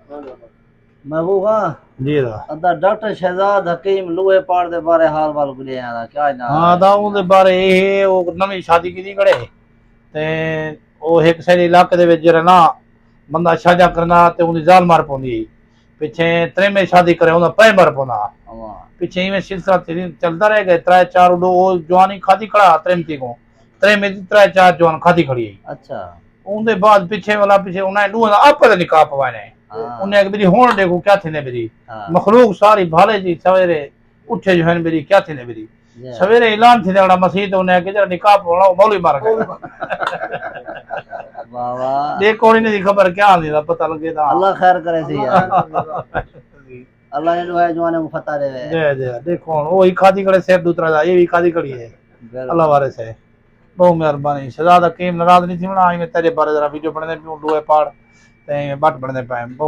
महबूब हाँ जी दा अदा डॉक्टर शहजाद हकीम लोहे पाड़ दे बारे हाल वाल गुले आया क्या ना हाँ दा ਉਹਦੇ ਬਾਰੇ ਇਹ ਉਹ ਨਵੀਂ ਸ਼ਾਦੀ ਕੀਤੀ ਘੜੇ ਤੇ ਉਹ ਇੱਕ ਸੈਰੀ ਇਲਾਕੇ ਦੇ ਵਿੱਚ ਜਿਹੜਾ ਨਾ ਬੰਦਾ ਸ਼ਾਦਾ ਕਰਨਾ ਤੇ ਉਹਦੀ ਜ਼ਾਲ ਮਾਰ ਪਾਉਂਦੀ ਪਿੱਛੇ ਤ੍ਰੇਵੇਂ ਸ਼ਾਦੀ ਕਰੇ ਉਹਦਾ ਪੈ ਮਰ ਪਾਉਂਦਾ ਪਿੱਛੇ ਇਵੇਂ ਸਿਲਸਿਲਾ ਚੱਲਦਾ ਰਹਿ ਗਿਆ त्रै चार ਉਹ ਜਵਾਨੀ ਖਾਦੀ ਖੜਾ ਤ੍ਰੇਮਤੀ ਕੋ ਤ੍ਰੇਵੇਂ ਦੀ त्रै चार ਜਵਾਨ ਖਾਦੀ ਖੜੀ अच्छा ਉਹਦੇ ਬਾਅਦ ਪਿੱਛੇ ਵਾਲਾ ਪਿੱਛੇ ਉਹਨਾਂ ਨੇ ਦੂਆ ਆਪੇ ਦਾ ਨਿਕਾਹ ਪਵਾਣੇ ਉਹਨੇ ਕਿ ਮੇਰੀ ਹੁਣ ਦੇਖੋ क्या थे ने मेरी मखलूक सारी भाले जी सवेरे उठे जो है मेरी क्या थे ने मेरी सवेरे ऐलान थी देना मस्जिद उन्हें कि जरा निकाह पढ़ाओ मौलवी मार गए वाह वाह देखो नहीं दी खबर क्या आंदी दा पता लगे दा अल्लाह खैर करे सी यार अल्लाह ने दुआ जवाने को फता देवे दे देखो वो ही खादी खड़े सेब दूसरा दा ये भी खादी खड़ी है अल्लाह वारिस है बहुत मेहरबानी शहजाद हकीम नाराज नहीं थी ना आई मैं तेरे बारे जरा वीडियो बनने पे डोए पाड़ ते बट बनने पे